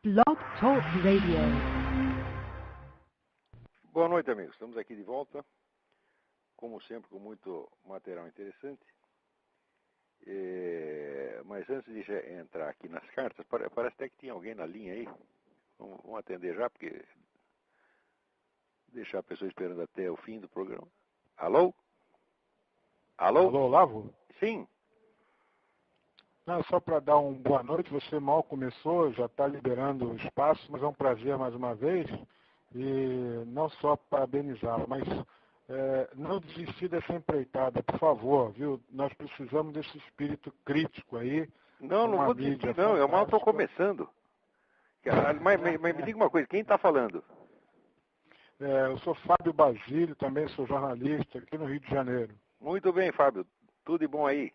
Blog Talk Radio. Boa noite, amigos. Estamos aqui de volta, como sempre, com muito material interessante. Mas antes de entrar aqui nas cartas, parece até que tinha alguém na linha aí. Vamos atender já, porque deixar a pessoa esperando até o fim do programa. Alô? Alô? Alô, Olavo? Sim. Não, só para dar uma boa noite, você mal começou, já está liberando o espaço, mas é um prazer mais uma vez, e não só parabenizá-lo, mas não desistir dessa empreitada, por favor, viu? Nós precisamos desse espírito crítico aí. Não vou desistir, não, eu mal estou começando. Mas me diga uma coisa, quem está falando? Eu sou Fábio Basílio, também sou jornalista aqui no Rio de Janeiro. Muito bem, Fábio, tudo de bom aí?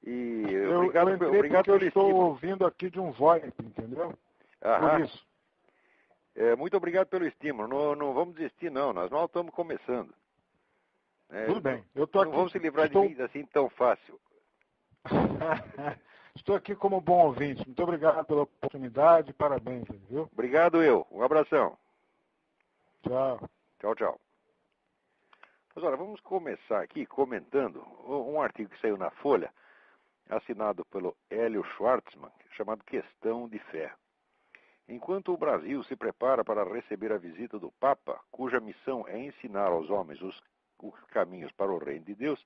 E eu obrigado pelo estou estímulo. Ouvindo aqui de um VoIP, entendeu? Aham. Por isso. Muito obrigado pelo estímulo. Não vamos desistir, não. Nós não estamos começando. Tudo bem. Eu tô aqui. Não vamos se livrar de mim assim tão fácil. Estou aqui como bom ouvinte. Muito obrigado pela oportunidade. Parabéns, viu? Obrigado eu. Um abração. Tchau. Tchau, tchau. Mas olha, vamos começar aqui comentando um artigo que saiu na Folha, assinado pelo Hélio Schwartzman, chamado Questão de Fé. Enquanto o Brasil se prepara para receber a visita do Papa, cuja missão é ensinar aos homens os caminhos para o reino de Deus,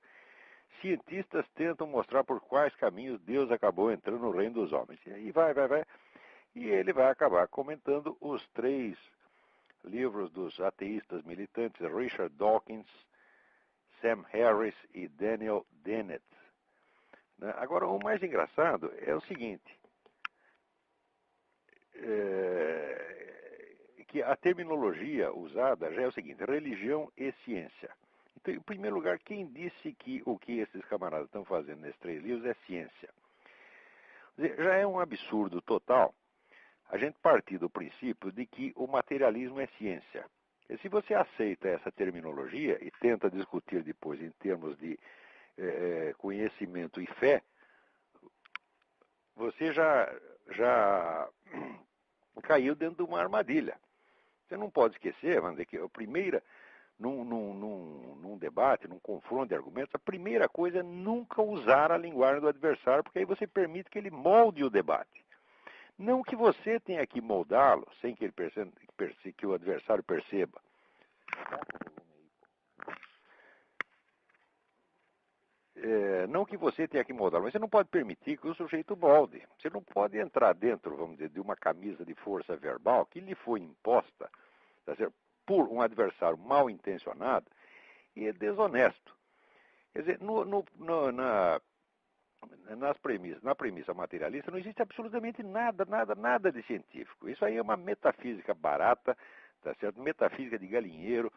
cientistas tentam mostrar por quais caminhos Deus acabou entrando no reino dos homens. E aí vai. E ele vai acabar comentando os 3 livros dos ateístas militantes Richard Dawkins, Sam Harris e Daniel Dennett. Agora, o mais engraçado é o seguinte, que a terminologia usada já é o seguinte, religião e ciência. Então, em primeiro lugar, quem disse que o que esses camaradas estão fazendo nesses 3 livros é ciência? Quer dizer, já é um absurdo total a gente partir do princípio de que o materialismo é ciência. E se você aceita essa terminologia e tenta discutir depois em termos de conhecimento e fé, você já caiu dentro de uma armadilha. Você não pode esquecer, vamos dizer, que a primeira, num debate, num confronto de argumentos, a primeira coisa é nunca usar a linguagem do adversário, porque aí você permite que ele molde o debate. Não que você tenha que moldá-lo sem que, que o adversário perceba. Não que você tenha que moldá-lo, mas você não pode permitir que o sujeito molde. Você não pode entrar dentro, vamos dizer, de uma camisa de força verbal que lhe foi imposta, tá certo, por um adversário mal intencionado e desonesto. Quer dizer, na premissa materialista não existe absolutamente nada de científico. Isso aí é uma metafísica barata, tá certo? Metafísica de galinheiro,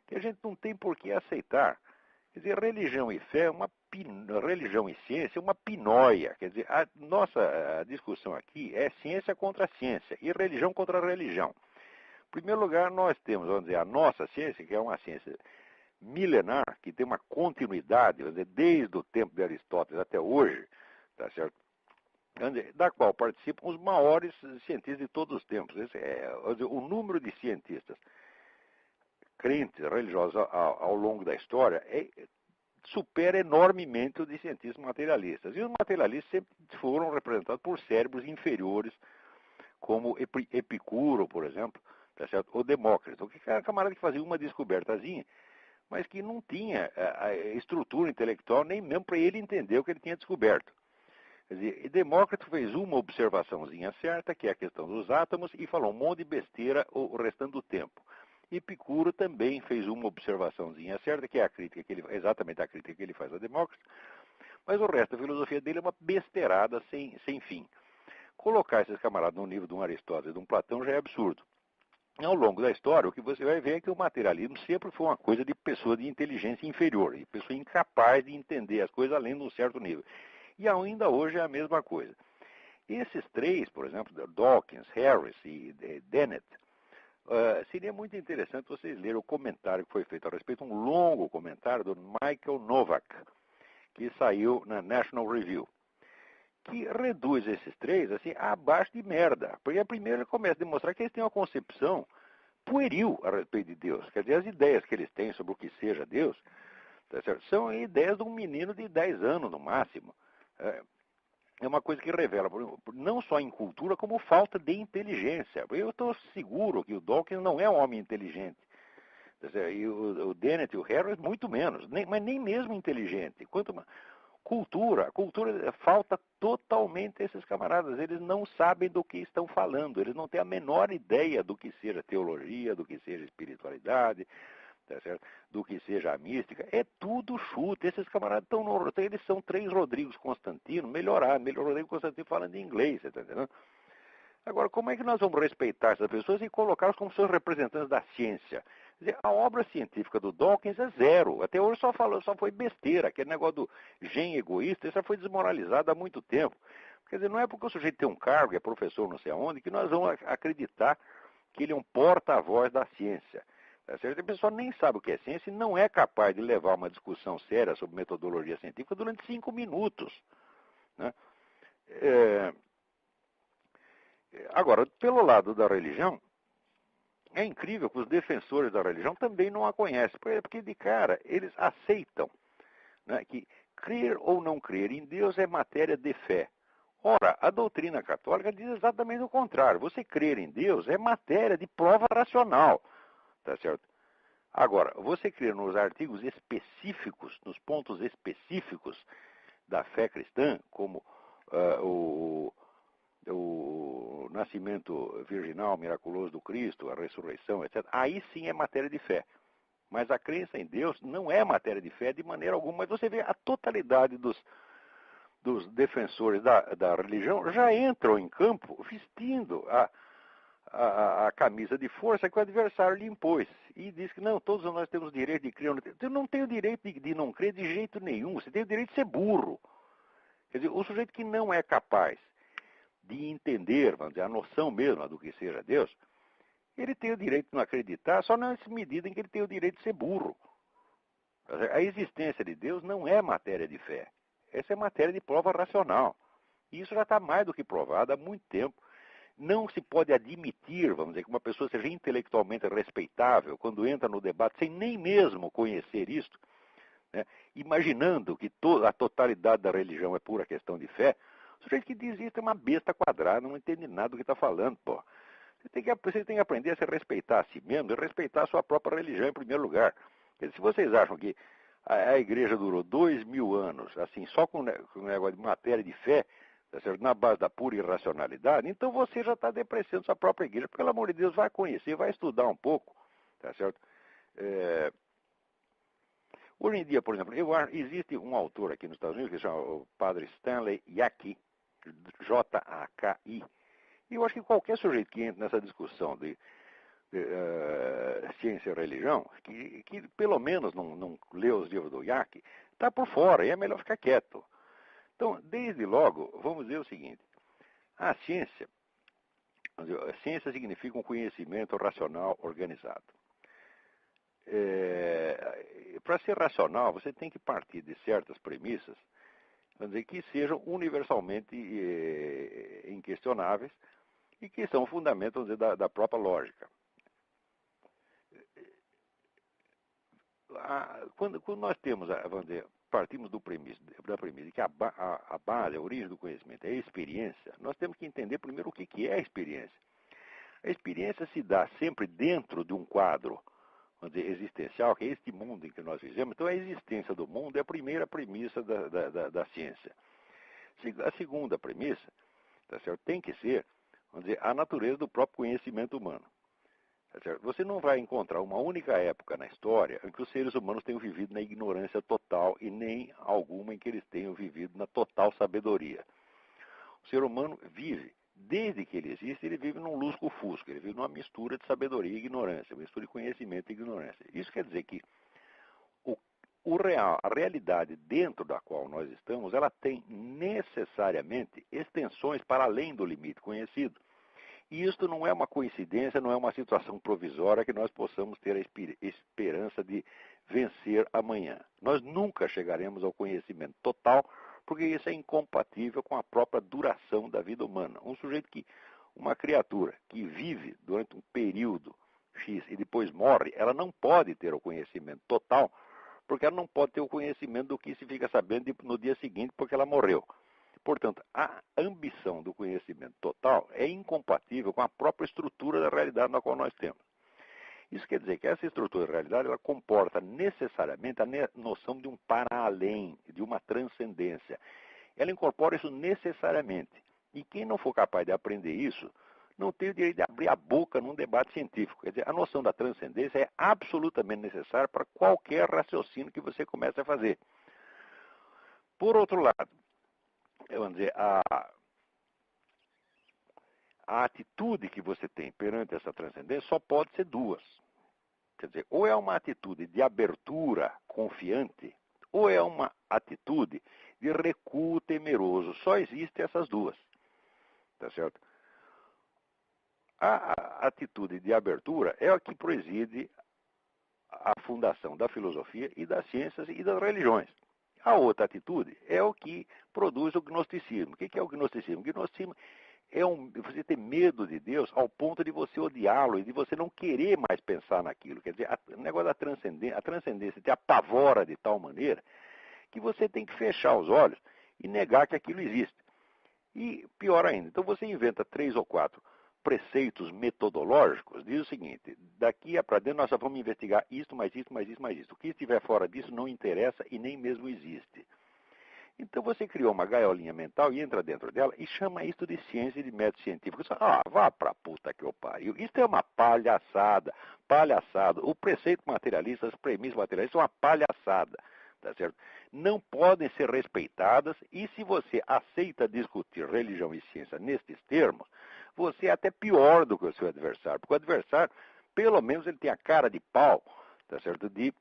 que a gente não tem por que aceitar. Quer dizer, religião e fé, religião e ciência é uma pinóia. Quer dizer, a nossa discussão aqui é ciência contra ciência e religião contra religião. Em primeiro lugar, nós temos, vamos dizer, a nossa ciência, que é uma ciência milenar, que tem uma continuidade, vamos dizer, desde o tempo de Aristóteles até hoje, tá certo? Da qual participam os maiores cientistas de todos os tempos. O número de cientistas crentes, religiosos ao longo da história supera enormemente o de cientistas materialistas. E os materialistas sempre foram representados por cérebros inferiores, como Epicuro, por exemplo, tá certo? Ou Demócrito, que era um camarada que fazia uma descobertazinha, mas que não tinha a estrutura intelectual nem mesmo para ele entender o que ele tinha descoberto. Quer dizer, Demócrito fez uma observaçãozinha certa, que é a questão dos átomos, e falou um monte de besteira o restante do tempo. Epicuro também fez uma observaçãozinha certa, que é exatamente a crítica que ele faz a Demócrito, mas o resto da filosofia dele é uma besteirada sem fim. Colocar esses camaradas no nível de um Aristóteles e de um Platão já é absurdo. Ao longo da história, o que você vai ver é que o materialismo sempre foi uma coisa de pessoa de inteligência inferior, de pessoa incapaz de entender as coisas além de um certo nível. E ainda hoje é a mesma coisa. Esses 3, por exemplo, Dawkins, Harris e Dennett, seria muito interessante vocês lerem o comentário que foi feito a respeito, um longo comentário do Michael Novak, que saiu na National Review. que reduz esses três assim, abaixo de merda. Porque primeiro ele começa a demonstrar que eles têm uma concepção pueril a respeito de Deus. Quer dizer, as ideias que eles têm sobre o que seja Deus, tá certo? São ideias de um menino de 10 anos no máximo. É uma coisa que revela, não só em cultura, como falta de inteligência. Eu estou seguro que o Dawkins não é um homem inteligente. E o Dennett e o Harris, muito menos, mas nem mesmo inteligente. Cultura falta totalmente a esses camaradas. Eles não sabem do que estão falando, eles não têm a menor ideia do que seja teologia, do que seja espiritualidade, tá certo? Do que seja a mística. É tudo chute. Esses camaradas estão eles são 3 Rodrigos Constantino, melhor Rodrigo Constantino falando em inglês, você está entendendo? Agora, como é que nós vamos respeitar essas pessoas e colocá-los como seus representantes da ciência? Quer dizer, a obra científica do Dawkins é zero. Até hoje só foi besteira. Aquele negócio do gen egoísta, isso já foi desmoralizado há muito tempo. Quer dizer, não é porque o sujeito tem um cargo, é professor não sei aonde, que nós vamos acreditar que ele é um porta-voz da ciência. Tá certo? A pessoa nem sabe o que é ciência e não é capaz de levar uma discussão séria sobre metodologia científica durante 5 minutos. Né? Agora, pelo lado da religião, é incrível que os defensores da religião também não a conhecem, porque de cara eles aceitam, né, que crer ou não crer em Deus é matéria de fé. Ora, a doutrina católica diz exatamente o contrário. Você crer em Deus é matéria de prova racional, tá certo? Agora, você crer nos artigos específicos, nos pontos específicos da fé cristã, como o nascimento virginal miraculoso do Cristo, a ressurreição, etc., aí sim é matéria de fé. Mas a crença em Deus não é matéria de fé de maneira alguma. Mas você vê a totalidade dos defensores da religião já entram em campo vestindo a camisa de força que o adversário lhe impôs. E diz que não, todos nós temos o direito de crer. Eu não tenho o direito de não crer de jeito nenhum. Você tem o direito de ser burro. Quer dizer, o sujeito que não é capaz de entender, vamos dizer, a noção mesma do que seja Deus, ele tem o direito de não acreditar, só nessa medida em que ele tem o direito de ser burro. A existência de Deus não é matéria de fé. Essa é matéria de prova racional. E isso já está mais do que provado há muito tempo. Não se pode admitir, vamos dizer, que uma pessoa seja intelectualmente respeitável quando entra no debate sem nem mesmo conhecer isto, né, imaginando que a totalidade da religião é pura questão de fé. O sujeito que diz isso é uma besta quadrada, não entende nada do que está falando, pô. Você tem que aprender a se respeitar a si mesmo e respeitar a sua própria religião em primeiro lugar. Quer dizer, se vocês acham que a igreja durou 2000 anos, assim, só com o negócio de matéria de fé, tá certo? Na base da pura irracionalidade, então você já está depreciando sua própria igreja. Pelo amor de Deus, vai conhecer, vai estudar um pouco, tá certo? Hoje em dia, por exemplo, existe um autor aqui nos Estados Unidos que se chama o padre Stanley Jaki, J-A-K-I. E eu acho que qualquer sujeito que entre nessa discussão de ciência e religião, que pelo menos não lê os livros do Jaki, está por fora, e é melhor ficar quieto. Então, desde logo, vamos dizer o seguinte, a ciência significa um conhecimento racional organizado. Para ser racional, você tem que partir de certas premissas, vamos dizer, que sejam universalmente inquestionáveis e que são fundamentos, vamos dizer, da própria lógica. Quando nós temos, vamos dizer, partimos da premissa de que a base, a origem do conhecimento é a experiência, nós temos que entender primeiro o que é a experiência. A experiência se dá sempre dentro de um quadro, vamos dizer, existencial, que é este mundo em que nós vivemos. Então, a existência do mundo é a primeira premissa da ciência. A segunda premissa, tá certo, tem que ser, vamos dizer, a natureza do próprio conhecimento humano. Tá certo? Você não vai encontrar uma única época na história em que os seres humanos tenham vivido na ignorância total e nem alguma em que eles tenham vivido na total sabedoria. O ser humano vive, desde que ele existe, ele vive num lusco-fusco, ele vive numa mistura de sabedoria e ignorância, mistura de conhecimento e ignorância. Isso quer dizer que a realidade dentro da qual nós estamos, ela tem necessariamente extensões para além do limite conhecido. E isto não é uma coincidência, não é uma situação provisória que nós possamos ter a esperança de vencer amanhã. Nós nunca chegaremos ao conhecimento total, porque isso é incompatível com a própria duração da vida humana. Uma criatura que vive durante um período X e depois morre, ela não pode ter o conhecimento total, porque ela não pode ter o conhecimento do que se fica sabendo no dia seguinte, porque ela morreu. Portanto, a ambição do conhecimento total é incompatível com a própria estrutura da realidade na qual nós temos. Isso quer dizer que essa estrutura da realidade ela comporta necessariamente a noção de um para-além, de uma transcendência. Ela incorpora isso necessariamente. E quem não for capaz de aprender isso, não tem o direito de abrir a boca num debate científico. Quer dizer, a noção da transcendência é absolutamente necessária para qualquer raciocínio que você comece a fazer. Por outro lado, vamos dizer, a atitude que você tem perante essa transcendência só pode ser duas. Quer dizer, ou é uma atitude de abertura confiante, ou é uma atitude de recuo temeroso. Só existem essas duas. Tá certo? A atitude de abertura é a que preside a fundação da filosofia e das ciências e das religiões. A outra atitude é o que produz o gnosticismo. O que é o gnosticismo? O gnosticismo é você ter medo de Deus ao ponto de você odiá-lo e de você não querer mais pensar naquilo. Quer dizer, o negócio da transcendência, a transcendência te apavora de tal maneira que você tem que fechar os olhos e negar que aquilo existe. E pior ainda, então você inventa 3 ou 4 preceitos metodológicos, diz o seguinte: daqui para dentro nós só vamos investigar isto, mais isto, mais isto, mais isto. O que estiver fora disso não interessa e nem mesmo existe. Então você criou uma gaiolinha mental e entra dentro dela e chama isso de ciência e de método científico. Você fala, vá pra puta que eu pariu. Isso é uma palhaçada. O preceito materialista, as premissas materialistas são uma palhaçada. Tá certo? Não podem ser respeitadas e se você aceita discutir religião e ciência nestes termos, você é até pior do que o seu adversário. Porque o adversário, pelo menos, ele tem a cara de pau, tá certo? De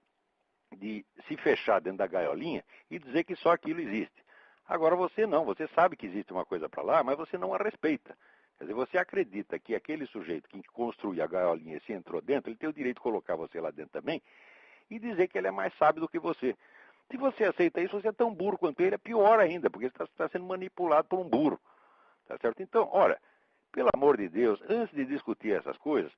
se fechar dentro da gaiolinha e dizer que só aquilo existe. Agora você não, você sabe que existe uma coisa para lá, mas você não a respeita. Quer dizer, você acredita que aquele sujeito que construiu a gaiolinha e se entrou dentro, ele tem o direito de colocar você lá dentro também e dizer que ele é mais sábio do que você. Se você aceita isso, você é tão burro quanto ele, é pior ainda, porque você está sendo manipulado por um burro. Tá certo? Então, olha, pelo amor de Deus, antes de discutir essas coisas,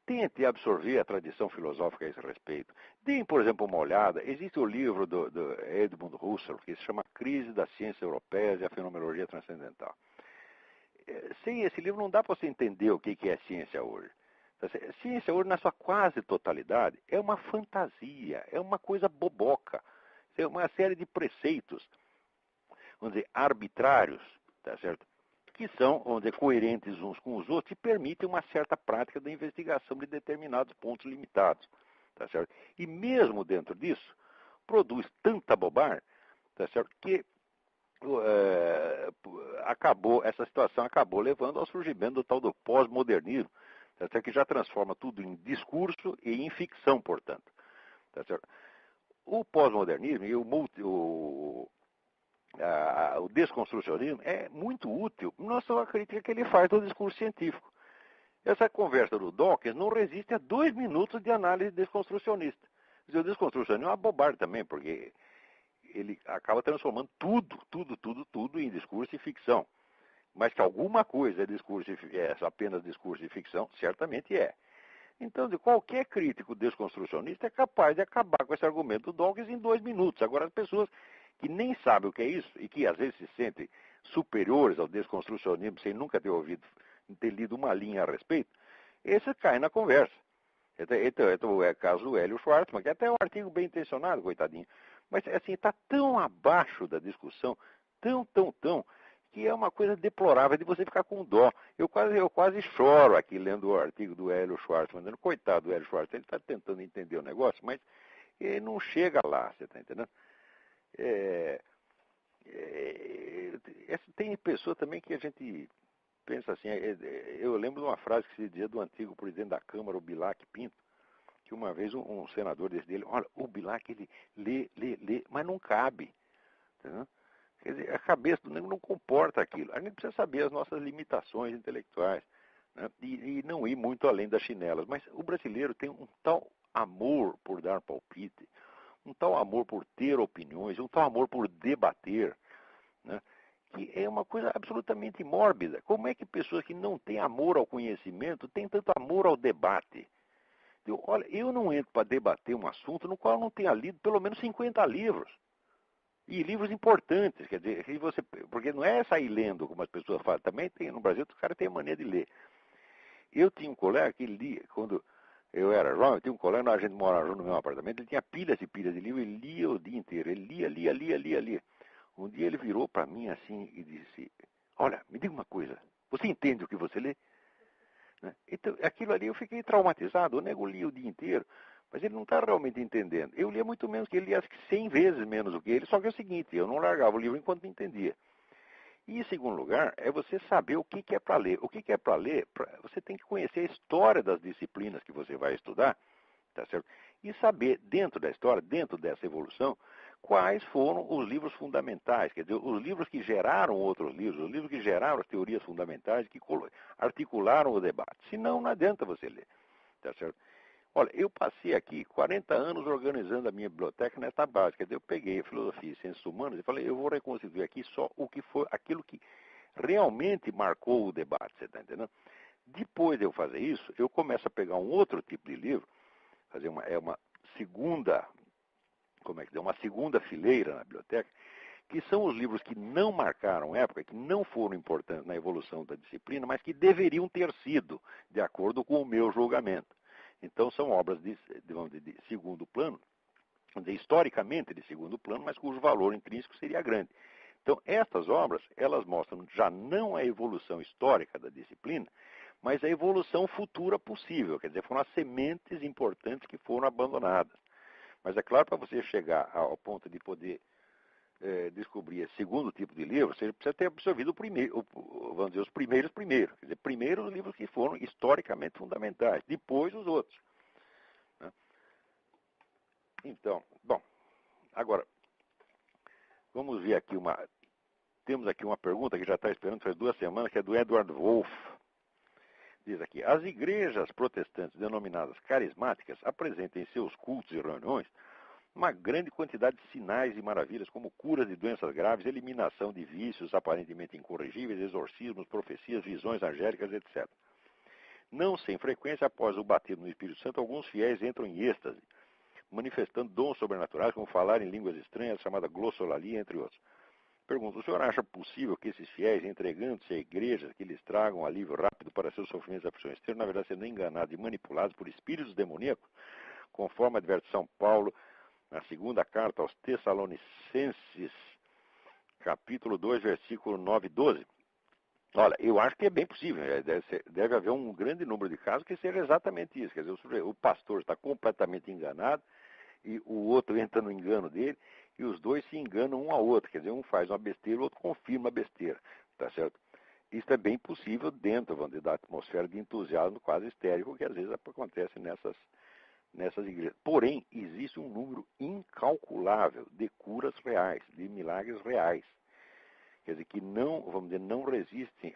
tente absorver a tradição filosófica a esse respeito. Deem, por exemplo, uma olhada. Existe o livro do Edmund Husserl, que se chama Crise das Ciências Europeias e a Fenomenologia Transcendental. Sem esse livro não dá para você entender o que é ciência hoje. Ciência hoje, na sua quase totalidade, é uma fantasia, é uma coisa boboca. É uma série de preceitos, vamos dizer, arbitrários, tá certo? Que são, vamos dizer, coerentes uns com os outros e permitem uma certa prática da investigação de determinados pontos limitados, tá certo? E mesmo dentro disso, produz tanta bobagem, tá certo? Que essa situação acabou levando ao surgimento do tal do pós-modernismo, tá certo? Que já transforma tudo em discurso e em ficção, portanto, tá certo? O pós-modernismo e o desconstrucionismo é muito útil na sua crítica que ele faz do discurso científico. Essa conversa do Dawkins não resiste a 2 minutos de análise desconstrucionista. O desconstrucionismo é uma bobagem também, porque ele acaba transformando tudo em discurso e ficção. Mas que alguma coisa é apenas discurso e ficção, certamente é. Então, qualquer crítico desconstrucionista é capaz de acabar com esse argumento do Dawkins em 2 minutos. Agora, as pessoas que nem sabem o que é isso e que às vezes se sentem superiores ao desconstrucionismo sem nunca ter lido uma linha a respeito, esses caem na conversa. Então, é o caso do Hélio Schwartzman, que até é um artigo bem intencionado, coitadinho, mas assim, está tão abaixo da discussão, tão, que é uma coisa deplorável de você ficar com dó. Eu quase choro aqui lendo o artigo do Hélio Schwartzman, dizendo, coitado do Hélio Schwartzman, ele está tentando entender o negócio, mas ele não chega lá, você está entendendo? Tem pessoa também que a gente pensa assim, eu lembro de uma frase que se dizia do antigo presidente da Câmara, o Bilac Pinto, que uma vez um senador dele, olha, o Bilac ele lê, mas não cabe. Entendeu? Quer dizer, a cabeça do negro não comporta aquilo. A gente precisa saber as nossas limitações intelectuais, né? E não ir muito além das chinelas. Mas o brasileiro tem um tal amor por dar palpite, um tal amor por ter opiniões, um tal amor por debater, né? Que é uma coisa absolutamente mórbida. Como é que pessoas que não têm amor ao conhecimento têm tanto amor ao debate? Olha, eu não entro para debater um assunto no qual eu não tenha lido pelo menos 50 livros. E livros importantes, quer dizer, que você, porque não é sair lendo, como as pessoas falam. Também tem, no Brasil, os caras têm mania de ler. Eu tinha um colega que lia, quando eu era jovem, eu tinha um colega, a gente morava junto no meu apartamento, ele tinha pilhas e pilhas de livros, ele lia o dia inteiro, ele lia. Um dia ele virou para mim assim e disse, olha, me diga uma coisa, você entende o que você lê? Né? Então, aquilo ali eu fiquei traumatizado, o nego lia o dia inteiro, mas ele não está realmente entendendo. Eu lia muito menos que ele, acho que 100 vezes menos do que ele, só que é o seguinte, eu não largava o livro enquanto não entendia. E, em segundo lugar, é você saber o que é para ler. O que é para ler, você tem que conhecer a história das disciplinas que você vai estudar, tá certo? E saber, dentro da história, dentro dessa evolução, quais foram os livros fundamentais, quer dizer, os livros que geraram outros livros, os livros que geraram as teorias fundamentais, que articularam o debate. Senão, não adianta você ler, tá certo? Olha, eu passei aqui 40 anos organizando a minha biblioteca nessa base. Quer dizer, eu peguei a filosofia e ciências humanas e falei, eu vou reconstituir aqui só o que foi aquilo que realmente marcou o debate, você está entendendo? Depois de eu fazer isso, eu começo a pegar um outro tipo de livro, fazer uma segunda, uma segunda fileira na biblioteca, que são os livros que não marcaram época, que não foram importantes na evolução da disciplina, mas que deveriam ter sido, de acordo com o meu julgamento. Então, são obras de segundo plano, historicamente de segundo plano, mas cujo valor intrínseco seria grande. Então, estas obras, elas mostram já não a evolução histórica da disciplina, mas a evolução futura possível. Quer dizer, foram as sementes importantes que foram abandonadas. Mas é claro, para você chegar ao ponto de poder descobrir esse segundo tipo de livro, você precisa ter absorvido vamos dizer, os primeiros. Quer dizer, primeiro os livros que foram historicamente fundamentais, depois os outros. Né? Então, bom, agora, vamos ver aqui temos aqui uma pergunta que já está esperando faz 2 semanas, que é do Edward Wolff. Diz aqui, as igrejas protestantes denominadas carismáticas apresentam em seus cultos e reuniões uma grande quantidade de sinais e maravilhas, como curas de doenças graves, eliminação de vícios aparentemente incorrigíveis, exorcismos, profecias, visões angélicas, etc. Não sem frequência, após o batismo no Espírito Santo, alguns fiéis entram em êxtase, manifestando dons sobrenaturais, como falar em línguas estranhas, chamada glossolalia, entre outros. Pergunto, o senhor acha possível que esses fiéis, entregando-se a igrejas que lhes tragam alívio rápido para seus sofrimentos e aflições, estejam, na verdade, sendo enganados e manipulados por espíritos demoníacos, conforme adverte São Paulo, na segunda carta aos Tessalonicenses, capítulo 2, versículo 9 e 12. Olha, eu acho que é bem possível. Deve haver um grande número de casos que seja exatamente isso. Quer dizer, o pastor está completamente enganado e o outro entra no engano dele e os dois se enganam um ao outro. Quer dizer, um faz uma besteira, o outro confirma a besteira. Tá certo? Isso é bem possível dentro da atmosfera de entusiasmo quase histérico que às vezes acontece nessas igrejas. Porém, existe um número incalculável de curas reais, de milagres reais. Quer dizer, que não resistem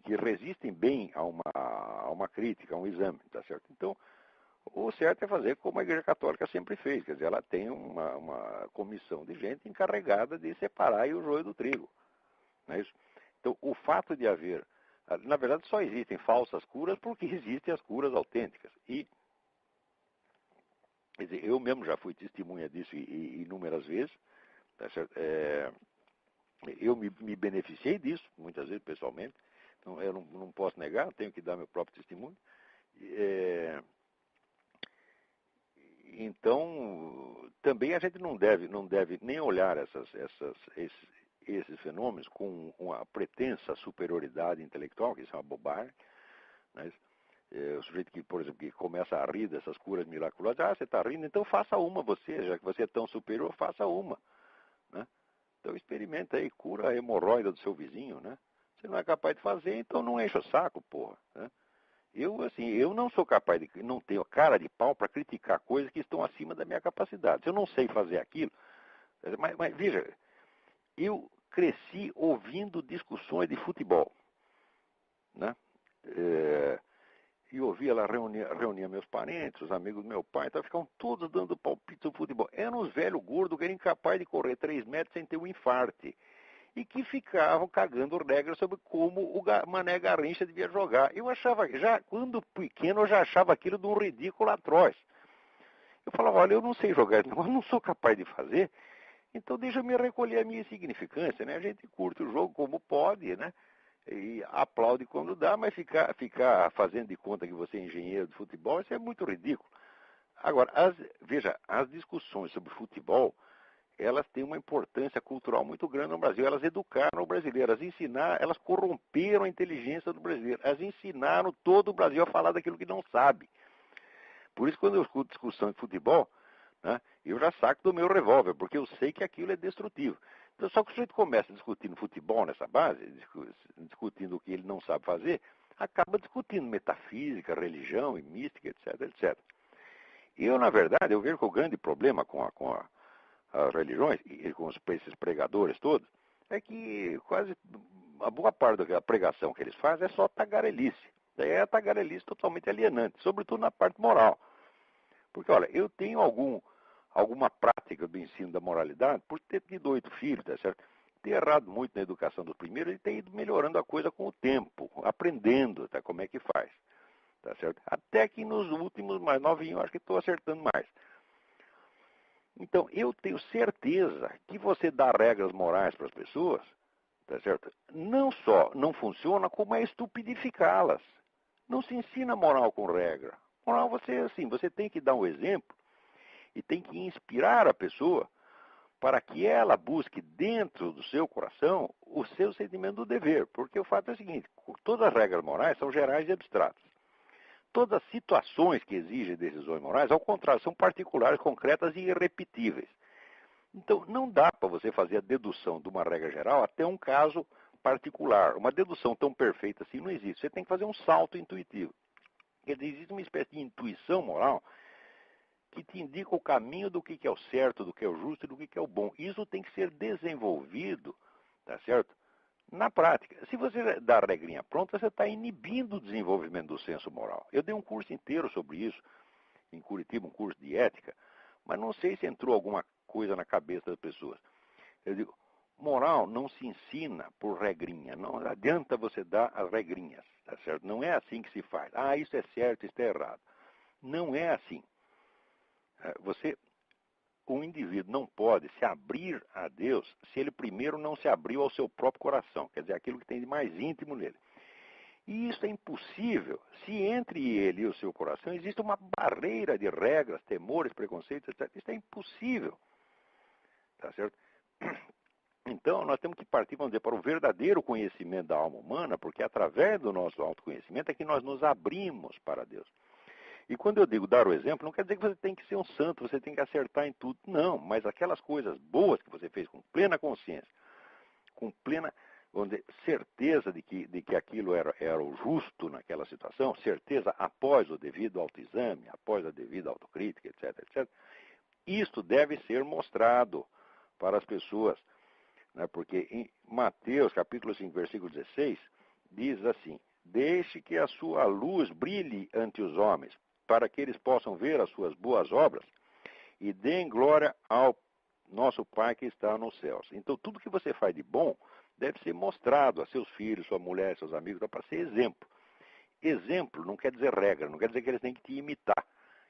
que resistem bem a uma crítica, a um exame, tá certo? Então, o certo é fazer como a Igreja Católica sempre fez, quer dizer, ela tem uma comissão de gente encarregada de separar o joio do trigo, não é isso? Então, o fato de haver, na verdade, só existem falsas curas porque existem as curas autênticas. E, quer dizer, eu mesmo já fui testemunha disso inúmeras vezes, tá certo? Eu me beneficiei disso, muitas vezes pessoalmente, então, eu não posso negar, tenho que dar meu próprio testemunho. Então, também a gente não deve nem olhar esses fenômenos com uma pretensa superioridade intelectual, que isso é uma bobagem. Né? O sujeito que, por exemplo, que começa a rir dessas curas miraculosas, você está rindo, então faça uma você, já que você é tão superior, faça uma. Né? Então experimenta aí, cura a hemorroida do seu vizinho, né? Você não é capaz de fazer, então não enche o saco, porra. Né? Eu não sou capaz não tenho cara de pau para criticar coisas que estão acima da minha capacidade. Se eu não sei fazer aquilo, mas veja, eu cresci ouvindo discussões de futebol, né? e ouvia lá, reunia meus parentes, os amigos do meu pai, então ficavam todos dando palpite no futebol. Eram uns velhos gordos que eram incapazes de correr 3 metros sem ter um infarte. E que ficavam cagando regras sobre como o Mané Garrincha devia jogar. Eu achava, já quando pequeno, eu já achava aquilo de um ridículo atroz. Eu falava, olha, eu não sei jogar, eu não sou capaz de fazer, então deixa eu me recolher a minha insignificância, né? A gente curte o jogo como pode, né? E aplaude quando dá, mas ficar fazendo de conta que você é engenheiro de futebol, isso é muito ridículo. Agora, veja, as discussões sobre futebol, elas têm uma importância cultural muito grande no Brasil. Elas educaram o brasileiro, elas corromperam a inteligência do brasileiro, elas ensinaram todo o Brasil a falar daquilo que não sabe. Por isso, quando eu escuto discussão de futebol, né, eu já saco do meu revólver, porque eu sei que aquilo é destrutivo. Então, só que o sujeito começa discutindo futebol nessa base, discutindo o que ele não sabe fazer, acaba discutindo metafísica, religião e mística, etc, etc. E eu, na verdade, eu vejo que o grande problema com as religiões e com esses pregadores todos é que quase a boa parte da pregação que eles fazem é só tagarelice. Daí é a tagarelice totalmente alienante, sobretudo na parte moral. Porque, olha, eu tenho alguma prática do ensino da moralidade por ter tido 8 filhos, tá certo? Ter errado muito na educação dos primeiros e ter ido melhorando a coisa com o tempo, aprendendo, tá, como é que faz, tá certo? Até que nos últimos, mais novinhos, eu acho que estou acertando mais. Então, eu tenho certeza que você dá regras morais para as pessoas, tá certo? Não só não funciona, como é estupidificá-las. Não se ensina moral com regra. Moral, você tem que dar um exemplo e tem que inspirar a pessoa para que ela busque dentro do seu coração o seu sentimento do dever. Porque o fato é o seguinte, todas as regras morais são gerais e abstratas. Todas as situações que exigem decisões morais, ao contrário, são particulares, concretas e irrepetíveis. Então, não dá para você fazer a dedução de uma regra geral até um caso particular. Uma dedução tão perfeita assim não existe. Você tem que fazer um salto intuitivo. Quer dizer, existe uma espécie de intuição moral que te indica o caminho do que é o certo, do que é o justo e do que é o bom. Isso tem que ser desenvolvido, tá certo? Na prática. Se você dá a regrinha pronta, você está inibindo o desenvolvimento do senso moral. Eu dei um curso inteiro sobre isso, em Curitiba, um curso de ética, mas não sei se entrou alguma coisa na cabeça das pessoas. Eu digo, moral não se ensina por regrinha, não adianta você dar as regrinhas, tá certo? Não é assim que se faz. Ah, isso é certo, isso é errado. Não é assim. O indivíduo não pode se abrir a Deus se ele primeiro não se abriu ao seu próprio coração, quer dizer, aquilo que tem de mais íntimo nele. E isso é impossível se entre ele e o seu coração existe uma barreira de regras, temores, preconceitos, etc. Isso é impossível. Tá certo? Então, nós temos que partir, vamos dizer, para o verdadeiro conhecimento da alma humana, porque através do nosso autoconhecimento é que nós nos abrimos para Deus. E quando eu digo dar o exemplo, não quer dizer que você tem que ser um santo, você tem que acertar em tudo. Não, mas aquelas coisas boas que você fez com plena consciência, com plena, vamos dizer, certeza de que aquilo era o justo naquela situação, certeza após o devido autoexame, após a devida autocrítica, etc, etc. Isto deve ser mostrado para as pessoas, né? Porque em Mateus, capítulo 5, versículo 16, diz assim, deixe que a sua luz brilhe ante os homens, para que eles possam ver as suas boas obras e deem glória ao nosso Pai que está nos céus. Então, tudo que você faz de bom deve ser mostrado a seus filhos, sua mulher, seus amigos, para ser exemplo. Exemplo não quer dizer regra, não quer dizer que eles têm que te imitar.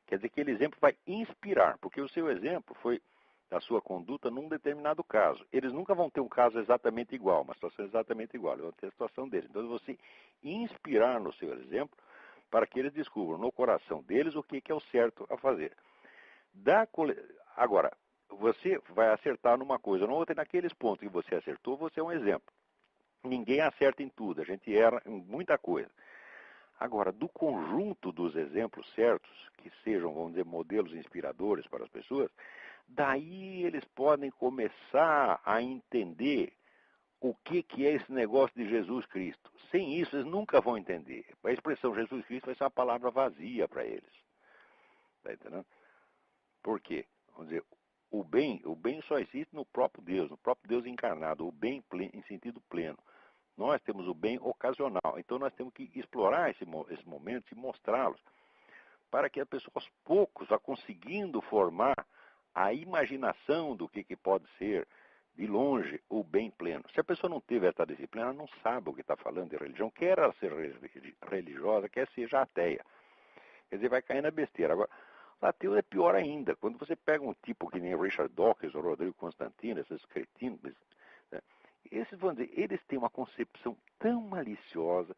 Quer dizer que aquele exemplo vai inspirar, porque o seu exemplo foi da sua conduta num determinado caso. Eles nunca vão ter um caso exatamente igual, uma situação exatamente igual, eles vão ter a situação deles. Então, você inspirar no seu exemplo para que eles descubram no coração deles o que é o certo a fazer. Agora, você vai acertar numa coisa, não outra, naqueles pontos que você acertou, você é um exemplo. Ninguém acerta em tudo, a gente erra em muita coisa. Agora, do conjunto dos exemplos certos, que sejam, vamos dizer, modelos inspiradores para as pessoas, daí eles podem começar a entender o que é esse negócio de Jesus Cristo. Sem isso, eles nunca vão entender. A expressão Jesus Cristo vai ser uma palavra vazia para eles. Está entendendo? Por quê? Vamos dizer, o bem só existe no próprio Deus encarnado, o bem em sentido pleno. Nós temos o bem ocasional. Então nós temos que explorar esses momentos e mostrá-los para que a pessoa, aos poucos, vá conseguindo formar a imaginação do que pode ser, de longe, o bem pleno. Se a pessoa não teve essa disciplina, ela não sabe o que está falando de religião, quer ela ser religiosa, quer seja ateia. Quer dizer, vai cair na besteira. Agora, o ateu é pior ainda. Quando você pega um tipo que nem Richard Dawkins ou Rodrigo Constantino, esses cretinos, né, esses, vamos dizer, eles têm uma concepção tão maliciosa,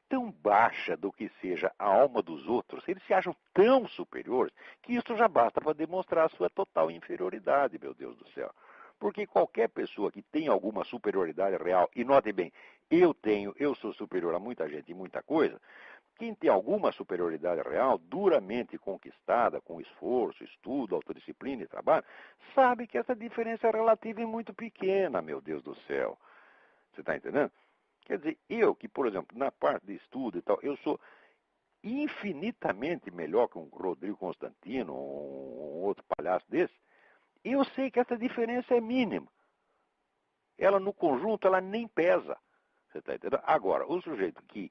tão baixa do que seja a alma dos outros, eles se acham tão superiores, que isso já basta para demonstrar a sua total inferioridade, meu Deus do céu. Porque qualquer pessoa que tem alguma superioridade real, e note bem, eu sou superior a muita gente e muita coisa, quem tem alguma superioridade real, duramente conquistada, com esforço, estudo, autodisciplina e trabalho, sabe que essa diferença relativa é muito pequena, meu Deus do céu. Você está entendendo? Quer dizer, eu que, por exemplo, na parte de estudo e tal, eu sou infinitamente melhor que um Rodrigo Constantino, ou um outro palhaço desse, e eu sei que essa diferença é mínima. Ela, no conjunto, ela nem pesa. Você está entendendo? Agora, o sujeito que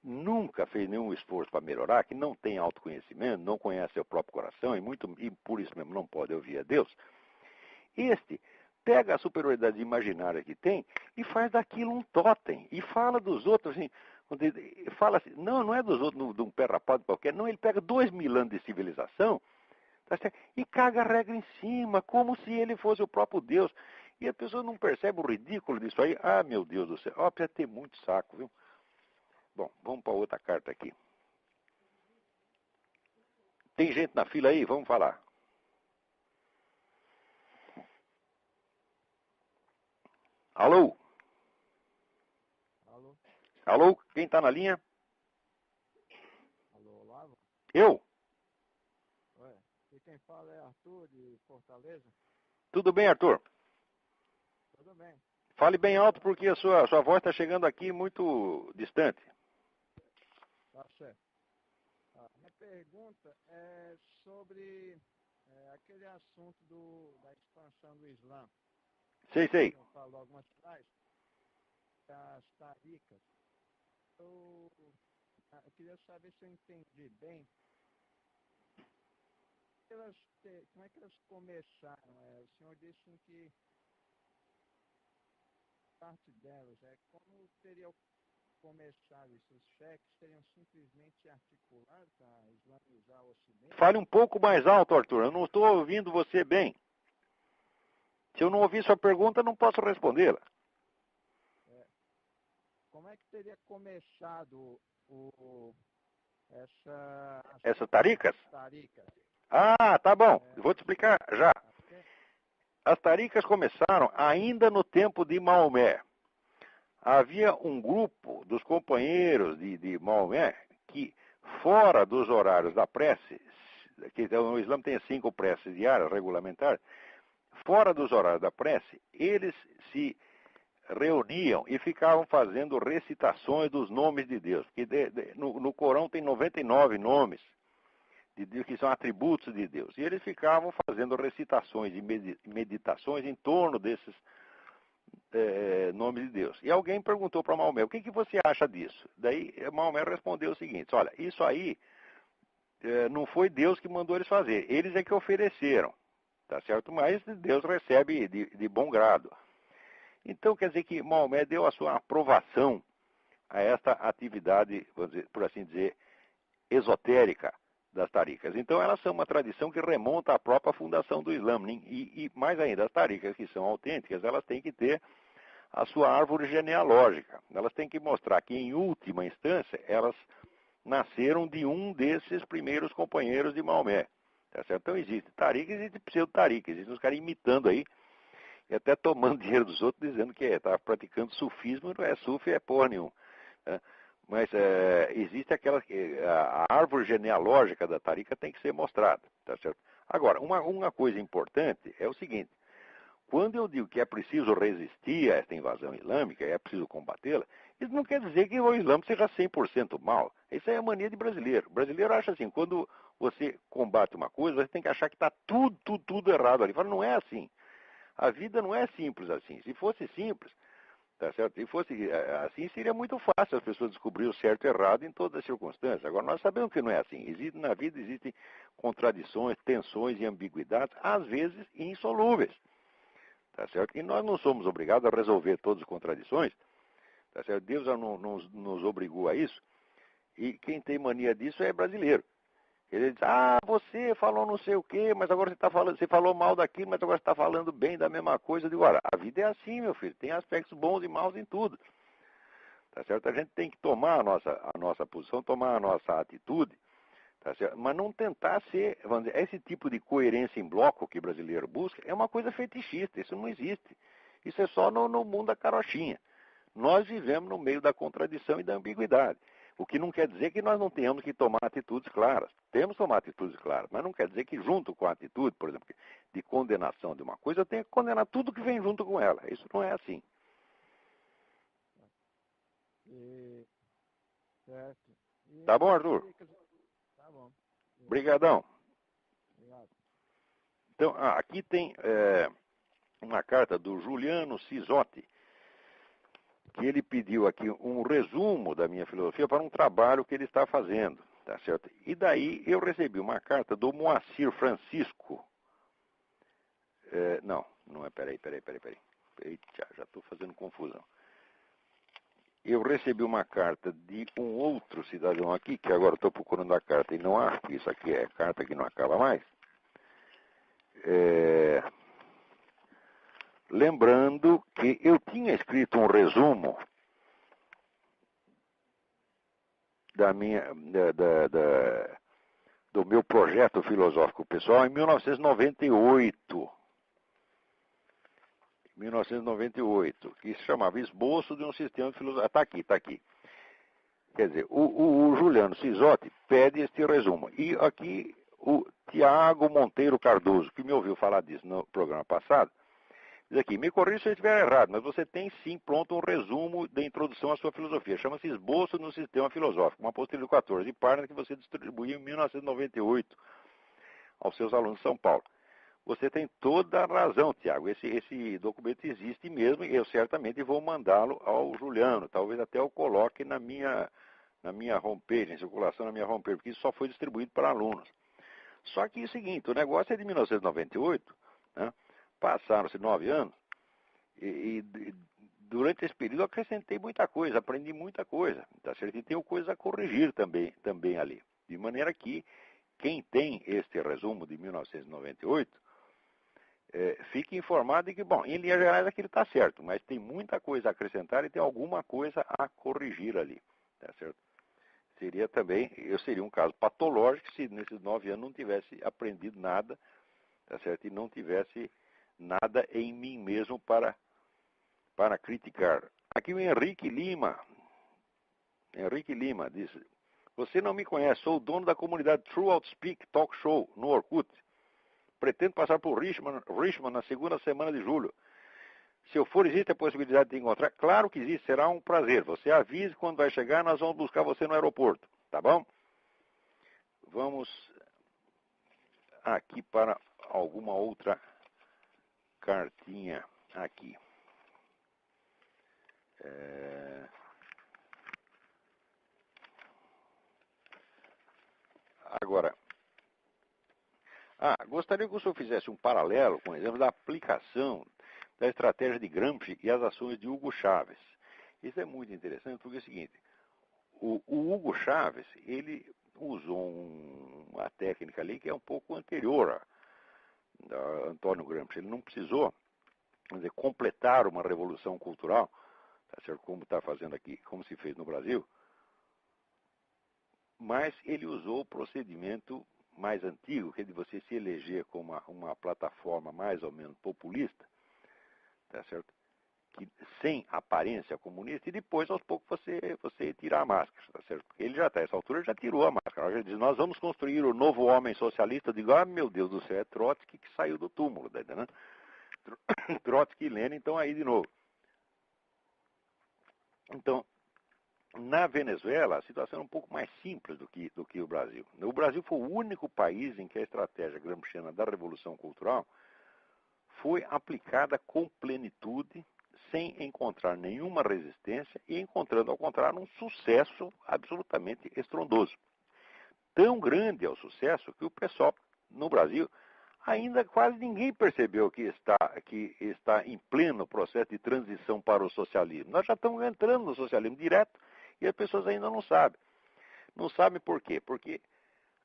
nunca fez nenhum esforço para melhorar, que não tem autoconhecimento, não conhece seu próprio coração, e por isso mesmo não pode ouvir a Deus, este pega a superioridade imaginária que tem e faz daquilo um totem. E fala dos outros, assim, fala assim, não é dos outros de um pé rapado qualquer, não, ele pega 2000 anos de civilização, tá certo? E caga a regra em cima, como se ele fosse o próprio Deus. E a pessoa não percebe o ridículo disso aí. Ah, meu Deus do céu, precisa ter muito saco, viu? Bom, vamos para outra carta aqui. Tem gente na fila aí? Vamos falar. Alô? Alô? Alô? Quem está na linha? Alô, Olavo? Eu? Ué, e quem fala é Arthur, de Fortaleza? Tudo bem, Arthur? Tudo bem. Fale bem alto porque a sua voz está chegando aqui muito distante. Tá certo. Minha pergunta é sobre aquele assunto da expansão do Islã. Sei. Eu falo algumas atrás, das taricas. Eu queria saber se eu entendi bem. Como é que elas começaram? O senhor disse que parte delas, como teria começado isso? Os cheques seriam simplesmente articulados para islamizar o Ocidente? Fale um pouco mais alto, Arthur. Eu não estou ouvindo você bem. Se eu não ouvir sua pergunta, eu não posso respondê-la. Como é que teria começado Essas taricas? Taricas? Ah, tá bom. Vou te explicar já. Okay. As taricas começaram ainda no tempo de Maomé. Havia um grupo dos companheiros de Maomé que, fora dos horários da prece, que o Islã tem 5 preces diárias regulamentares, fora dos horários da prece, eles se reuniam e ficavam fazendo recitações dos nomes de Deus. Porque no Corão tem 99 nomes de Deus que são atributos de Deus. E eles ficavam fazendo recitações e meditações em torno desses nomes de Deus. E alguém perguntou para Maomé, o que você acha disso? Daí Maomé respondeu o seguinte, olha, isso aí não foi Deus que mandou eles fazer, eles é que ofereceram, tá certo? Mas Deus recebe de bom grado. Então quer dizer que Maomé deu a sua aprovação a esta atividade, vamos dizer, por assim dizer, esotérica das taricas. Então elas são uma tradição que remonta à própria fundação do Islã. E mais ainda, as taricas que são autênticas, elas têm que ter a sua árvore genealógica. Elas têm que mostrar que, em última instância, elas nasceram de um desses primeiros companheiros de Maomé. Tá certo? Então existe tarica e existe pseudo-tarica. Existem os caras imitando aí, e até tomando dinheiro dos outros, dizendo que está praticando sufismo, não é sufi, é porra nenhum. Né? Mas existe a árvore genealógica da tarica tem que ser mostrada. Tá certo? Agora, uma coisa importante é o seguinte, quando eu digo que é preciso resistir a esta invasão islâmica, é preciso combatê-la, isso não quer dizer que o Islã seja 100% mal. Isso aí é a mania de brasileiro. O brasileiro acha assim, quando você combate uma coisa, você tem que achar que está tudo errado ali. Fala, não é assim. A vida não é simples assim. Se fosse simples, Tá certo? Se fosse assim, seria muito fácil as pessoas descobrirem o certo e o errado em todas as circunstâncias. Agora, nós sabemos que não é assim. Na vida existem contradições, tensões e ambiguidades, às vezes insolúveis. Tá certo? E nós não somos obrigados a resolver todas as contradições. Tá certo? Deus nos obrigou a isso. E quem tem mania disso é brasileiro. Ele diz, você falou não sei o quê, mas agora você falou mal daquilo, mas agora você está falando bem da mesma coisa. Eu digo, olha, a vida é assim, meu filho, tem aspectos bons e maus em tudo. Tá certo? A gente tem que tomar a nossa posição, tomar a nossa atitude, tá certo? Mas não tentar ser, vamos dizer, esse tipo de coerência em bloco que o brasileiro busca é uma coisa fetichista, isso não existe. Isso é só no mundo da carochinha. Nós vivemos no meio da contradição e da ambiguidade. O que não quer dizer que nós não tenhamos que tomar atitudes claras. Temos que tomar atitudes claras, mas não quer dizer que junto com a atitude, por exemplo, de condenação de uma coisa, eu tenho que condenar tudo que vem junto com ela. Isso não é assim. Certo. Tá bom, Arthur? Tá bom. Obrigadão. Obrigado. Então, aqui tem uma carta do Juliano Cisotti, que ele pediu aqui um resumo da minha filosofia para um trabalho que ele está fazendo, tá certo? E daí eu recebi uma carta do Moacir Francisco. Não é, peraí. Eita, já estou fazendo confusão. Eu recebi uma carta de um outro cidadão aqui, que agora estou procurando a carta e não acho que isso aqui é carta que não acaba mais. Lembrando que eu tinha escrito um resumo do meu projeto filosófico pessoal em 1998. 1998, que se chamava Esboço de um Sistema de Filosofia. Está aqui. Quer dizer, o Juliano Cisotti pede este resumo. E aqui o Tiago Monteiro Cardoso, que me ouviu falar disso no programa passado, diz aqui, me corrija se eu estiver errado, mas você tem sim pronto um resumo da introdução à sua filosofia. Chama-se Esboço no Sistema Filosófico, uma apostila de 14 páginas que você distribuiu em 1998 aos seus alunos de São Paulo. Você tem toda a razão, Tiago. Esse documento existe mesmo e eu certamente vou mandá-lo ao Juliano. Talvez até eu coloque na minha homepage, em circulação na minha homepage, porque isso só foi distribuído para alunos. Só que é o seguinte, o negócio é de 1998, né? Passaram-se 9 anos e durante esse período eu acrescentei muita coisa, aprendi muita coisa. Tá certo? E tenho coisas a corrigir também ali. De maneira que quem tem este resumo de 1998, fique informado de que, bom, em linhas gerais aquilo está certo, mas tem muita coisa a acrescentar e tem alguma coisa a corrigir ali, tá certo? Eu seria um caso patológico se nesses 9 anos não tivesse aprendido nada, tá certo? E não tivesse nada em mim mesmo para criticar. Aqui o Henrique Lima diz, você não me conhece, sou o dono da comunidade True Outspeak Talk Show no Orkut. Pretendo passar por Richmond na segunda semana de julho. Se eu for, existe a possibilidade de encontrar? Claro que existe, será um prazer. Você avise quando vai chegar, nós vamos buscar você no aeroporto, tá bom? Vamos aqui para alguma outra cartinha aqui. Agora, gostaria que o senhor fizesse um paralelo com o exemplo da aplicação da estratégia de Gramsci e as ações de Hugo Chávez. Isso é muito interessante porque é o seguinte, o Hugo Chávez, ele usou uma técnica ali que é um pouco anterior a Antônio Gramsci. Ele não precisou, vamos dizer, completar uma revolução cultural, tá certo? Como está fazendo aqui, como se fez no Brasil, mas ele usou o procedimento mais antigo, que é de você se eleger como uma plataforma mais ou menos populista, tá certo? Que, sem aparência comunista, e depois, aos poucos, você tirar a máscara, tá certo? Porque ele já está, essa altura, já tirou a máscara. Ele diz, nós vamos construir o novo homem socialista. Eu digo, meu Deus do céu, é Trotsky que saiu do túmulo, tá entendendo? Trotsky e Lenin estão aí de novo. Então, na Venezuela, a situação é um pouco mais simples do que o Brasil. O Brasil foi o único país em que a estratégia gramsciana da Revolução Cultural foi aplicada com plenitude, sem encontrar nenhuma resistência e encontrando, ao contrário, um sucesso absolutamente estrondoso. Tão grande é o sucesso que o pessoal no Brasil ainda quase ninguém percebeu que está em pleno processo de transição para o socialismo. Nós já estamos entrando no socialismo direto e as pessoas ainda não sabem. Não sabem por quê? Porque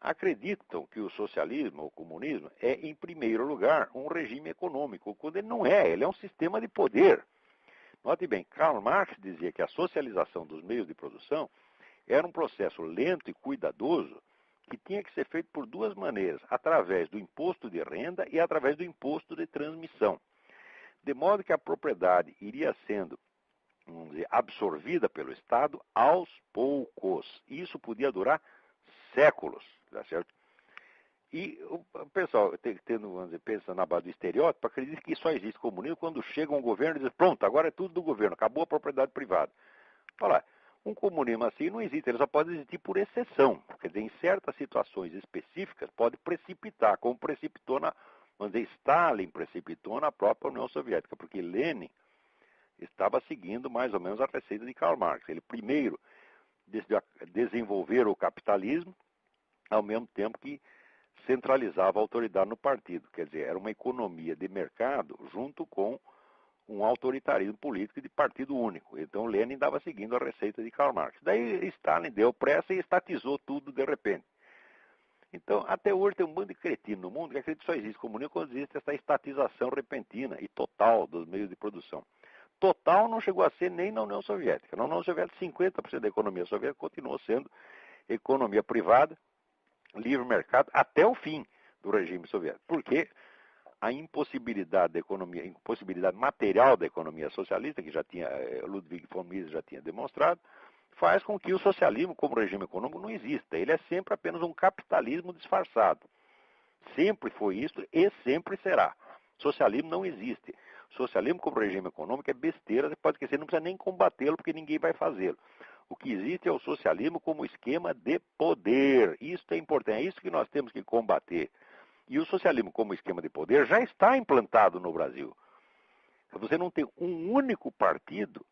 acreditam que o socialismo, o comunismo, é, em primeiro lugar, um regime econômico, quando ele não é, ele é um sistema de poder. Note bem, Karl Marx dizia que a socialização dos meios de produção era um processo lento e cuidadoso que tinha que ser feito por duas maneiras, através do imposto de renda e através do imposto de transmissão. De modo que a propriedade iria sendo, vamos dizer, absorvida pelo Estado aos poucos. Isso podia durar séculos, tá certo? E o pessoal, vamos dizer, pensa na base do estereótipo, acredita que só existe comunismo quando chega um governo e diz, pronto, agora é tudo do governo, acabou a propriedade privada. Olha, um comunismo assim não existe, ele só pode existir por exceção. Quer dizer, em certas situações específicas pode precipitar, como precipitou vamos dizer, Stalin precipitou na própria União Soviética, porque Lenin estava seguindo mais ou menos a receita de Karl Marx. Ele primeiro decidiu desenvolver o capitalismo, ao mesmo tempo que centralizava a autoridade no partido. Quer dizer, era uma economia de mercado junto com um autoritarismo político de partido único. Então Lenin estava seguindo a receita de Karl Marx. Daí Stalin deu pressa e estatizou tudo de repente. Então, até hoje tem um bando de cretino no mundo que acredita que só existe comunismo quando existe essa estatização repentina e total dos meios de produção. Total não chegou a ser nem na União Soviética. Na União Soviética, 50% da economia soviética continuou sendo economia privada, livre mercado, até o fim do regime soviético. Porque a impossibilidade da economia, impossibilidade material da economia socialista, que já tinha, Ludwig von Mises já tinha demonstrado, faz com que o socialismo como regime econômico não exista. Ele é sempre apenas um capitalismo disfarçado. Sempre foi isso e sempre será. Socialismo não existe. Socialismo como regime econômico é besteira, você pode esquecer, não precisa nem combatê-lo porque ninguém vai fazê-lo. O que existe é o socialismo como esquema de poder. Isso é importante, é isso que nós temos que combater. E o socialismo como esquema de poder já está implantado no Brasil. Você não tem um único partido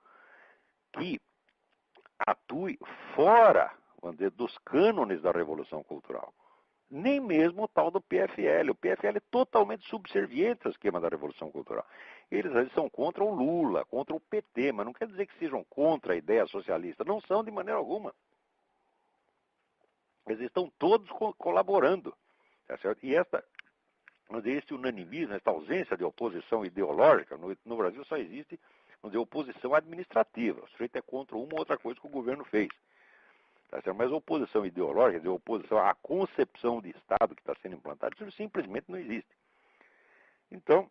que atue fora, vamos dizer, dos cânones da Revolução Cultural. Nem mesmo o tal do PFL. O PFL é totalmente subserviente ao esquema da Revolução Cultural. Eles são contra o Lula, contra o PT, mas não quer dizer que sejam contra a ideia socialista. Não são de maneira alguma. Eles estão todos colaborando. Tá certo? E esse unanimismo, essa ausência de oposição ideológica, no Brasil só existe, vamos dizer, oposição administrativa. O sujeito é contra uma ou outra coisa que o governo fez. Tá certo? Mas oposição ideológica, quer dizer, oposição à concepção de Estado que está sendo implantada, isso simplesmente não existe. Então,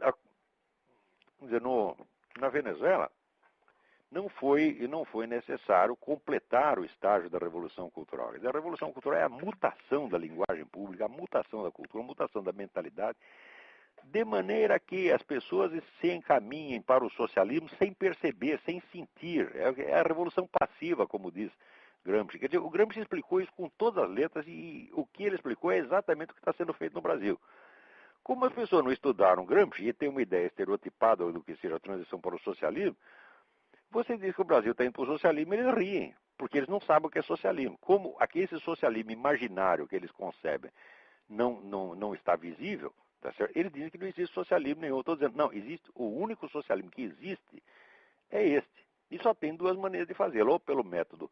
vamos dizer, na Venezuela, não foi necessário completar o estágio da Revolução Cultural. A Revolução Cultural é a mutação da linguagem pública, a mutação da cultura, a mutação da mentalidade, de maneira que as pessoas se encaminhem para o socialismo sem perceber, sem sentir. É a revolução passiva, como diz Gramsci. Quer dizer, o Gramsci explicou isso com todas as letras e o que ele explicou é exatamente o que está sendo feito no Brasil. Como as pessoas não estudaram Gramsci e têm uma ideia estereotipada do que seja a transição para o socialismo, você diz que o Brasil está indo para o socialismo, eles riem, porque eles não sabem o que é socialismo. Como esse socialismo imaginário que eles concebem não está visível, tá certo? Eles dizem que não existe socialismo nenhum. Eu estou dizendo, não, existe, o único socialismo que existe é este. E só tem duas maneiras de fazê-lo, ou pelo método,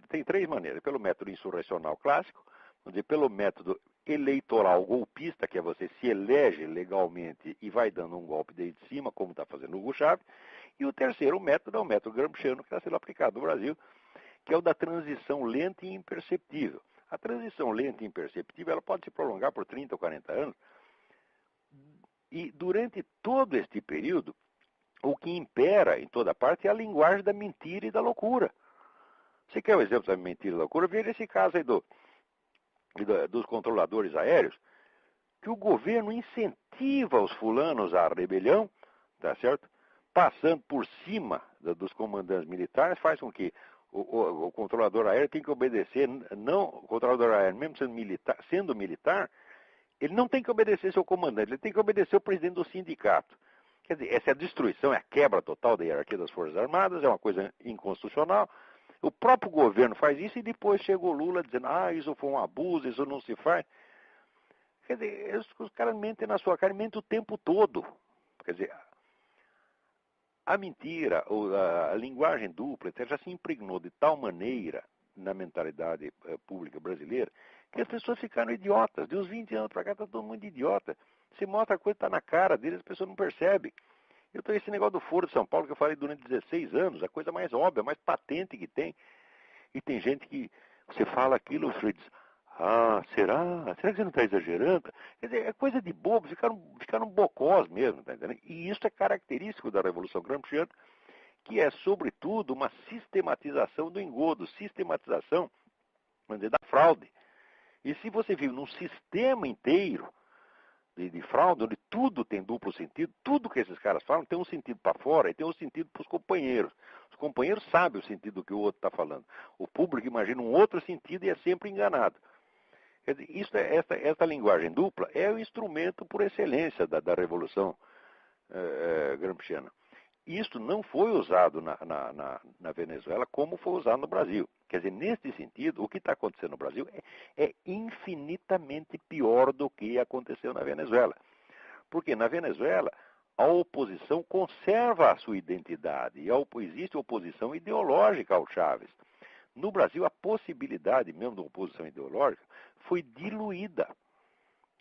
tem três maneiras, pelo método insurrecional clássico, vamos dizer, pelo método eleitoral golpista, que é você se elege legalmente e vai dando um golpe desde cima, como está fazendo o Hugo Chávez, e o terceiro método é o método gramsciano que está sendo aplicado no Brasil, que é o da transição lenta e imperceptível. A transição lenta e imperceptível ela pode se prolongar por 30 ou 40 anos, e durante todo este período, o que impera em toda parte é a linguagem da mentira e da loucura. Você quer um exemplo da mentira e da loucura? Veja esse caso aí dos controladores aéreos, que o governo incentiva os fulanos à rebelião, tá certo? Passando por cima dos comandantes militares, faz com que o controlador aéreo tenha que obedecer, não, o controlador aéreo, mesmo sendo militar, Ele não tem que obedecer seu comandante, ele tem que obedecer o presidente do sindicato. Quer dizer, essa é a destruição, é a quebra total da hierarquia das Forças Armadas, é uma coisa inconstitucional. O próprio governo faz isso e depois chega o Lula dizendo, isso foi um abuso, isso não se faz. Quer dizer, os caras mentem na sua cara, mentem o tempo todo. Quer dizer, a mentira, a linguagem dupla, etc., já se impregnou de tal maneira na mentalidade pública brasileira que as pessoas ficaram idiotas. De uns 20 anos para cá está todo mundo idiota. Se mostra a coisa está na cara deles, as pessoas não percebem. Eu tenho esse negócio do Foro de São Paulo que eu falei durante 16 anos, a coisa mais óbvia, mais patente que tem. E tem gente que você fala aquilo, você diz, será? Será que você não está exagerando? Quer dizer, é coisa de bobo, ficaram bocós mesmo, tá entendendo? E isso é característico da Revolução Gramsciana, que é, sobretudo, uma sistematização do engodo, sistematização, vamos dizer, da fraude. E se você vive num sistema inteiro de fraude, onde tudo tem duplo sentido, tudo que esses caras falam tem um sentido para fora e tem um sentido para os companheiros. Os companheiros sabem o sentido do que o outro está falando. O público imagina um outro sentido e é sempre enganado. Quer dizer, esta linguagem dupla é o instrumento por excelência da Revolução Gramsciana. Isto não foi usado na Venezuela como foi usado no Brasil. Quer dizer, neste sentido, o que está acontecendo no Brasil é infinitamente pior do que aconteceu na Venezuela. Porque na Venezuela, a oposição conserva a sua identidade e existe oposição ideológica ao Chávez. No Brasil, a possibilidade mesmo de uma oposição ideológica foi diluída.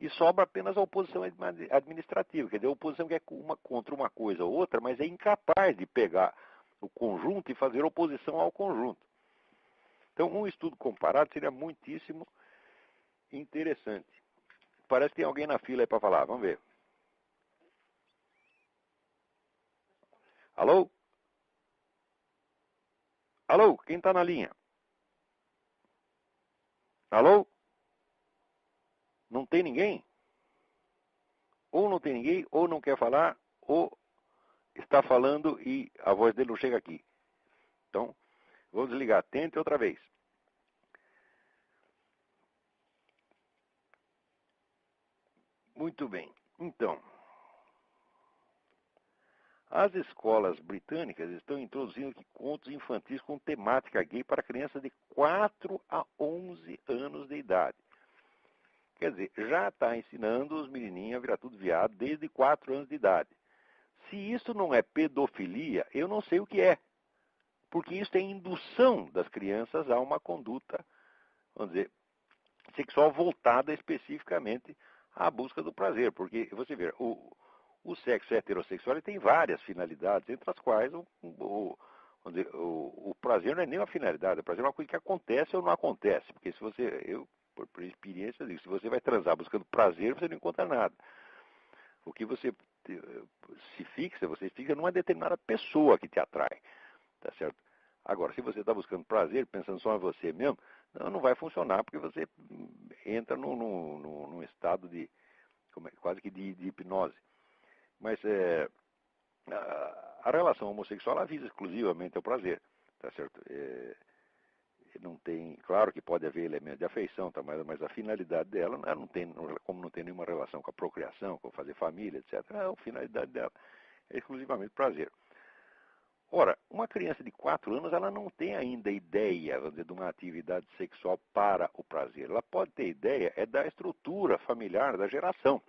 E sobra apenas a oposição administrativa, quer dizer, a oposição que é contra uma coisa ou outra, mas é incapaz de pegar o conjunto e fazer oposição ao conjunto. Então, um estudo comparado seria muitíssimo interessante. Parece que tem alguém na fila aí para falar, vamos ver. Alô? Alô, quem está na linha? Alô? Não tem ninguém? Ou não tem ninguém, ou não quer falar, ou está falando e a voz dele não chega aqui. Então, vou desligar. Tente outra vez. Muito bem. Então, as escolas britânicas estão introduzindo aqui contos infantis com temática gay para crianças de 4 a 11 anos de idade. Quer dizer, já está ensinando os menininhos a virar tudo viado desde 4 anos de idade. Se isso não é pedofilia, eu não sei o que é. Porque isso é indução das crianças a uma conduta, vamos dizer, sexual voltada especificamente à busca do prazer. Porque, você vê, o sexo heterossexual ele tem várias finalidades, entre as quais o prazer não é nem uma finalidade, o prazer é uma coisa que acontece ou não acontece. Porque se você, por experiência, eu digo, se você vai transar buscando prazer, você não encontra nada. O que você você fica numa determinada pessoa que te atrai, tá certo? Agora, se você está buscando prazer, pensando só em você mesmo, não vai funcionar, porque você entra num estado de, quase que de hipnose. Mas a relação homossexual ela visa exclusivamente ao prazer, tá certo? Não tem, claro que pode haver elemento de afeição, tá, mas a finalidade dela, ela não tem, como não tem nenhuma relação com a procriação, com fazer família, etc., a finalidade dela é exclusivamente prazer. Ora, uma criança de 4 anos, ela não tem ainda ideia, vamos dizer, de uma atividade sexual para o prazer. Ela pode ter ideia da estrutura familiar, da geração,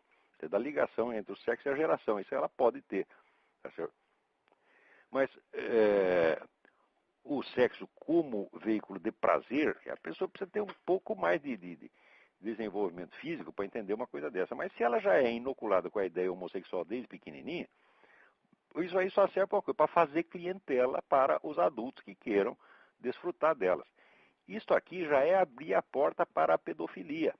da ligação entre o sexo e a geração. Isso ela pode ter, tá certo? Mas o sexo como veículo de prazer, a pessoa precisa ter um pouco mais de desenvolvimento físico para entender uma coisa dessa. Mas se ela já é inoculada com a ideia homossexual desde pequenininha, isso aí só serve para fazer clientela para os adultos que queiram desfrutar delas. Isto aqui já é abrir a porta para a pedofilia.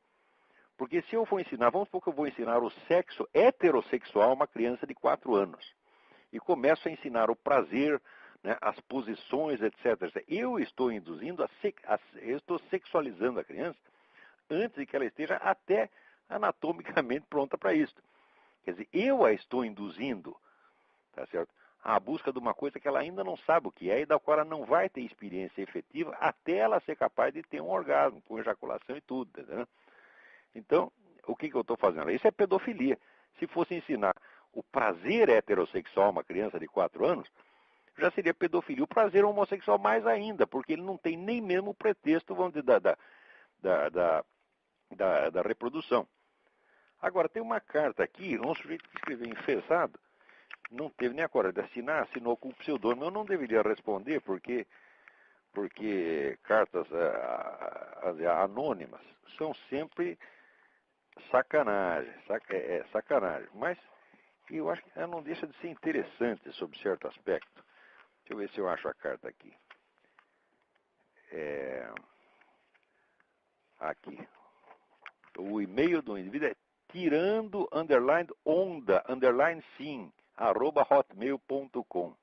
Porque se eu for ensinar, vamos supor que eu vou ensinar o sexo heterossexual a uma criança de 4 anos. E começo a ensinar o prazer, né, as posições, etc. Eu estou induzindo, eu estou sexualizando a criança antes de que ela esteja até anatomicamente pronta para isso. Quer dizer, eu a estou induzindo, tá certo, à busca de uma coisa que ela ainda não sabe o que é e da qual ela não vai ter experiência efetiva até ela ser capaz de ter um orgasmo, com ejaculação e tudo, entendeu? Então, o que eu estou fazendo? Isso é pedofilia. Se fosse ensinar o prazer heterossexual a uma criança de 4 anos, já seria pedofilia. O prazer homossexual mais ainda, porque ele não tem nem mesmo o pretexto, vamos dizer, da reprodução. Agora, tem uma carta aqui, um sujeito que escreveu enfesado, não teve nem a coragem de assinar, assinou com o pseudônimo. Eu não deveria responder, porque cartas anônimas são sempre sacanagem, sacanagem. Mas eu acho que ela não deixa de ser interessante sob certo aspecto. Deixa eu ver se eu acho a carta aqui. Aqui. O e-mail do indivíduo é tirando, onda, sim, @hotmail.com.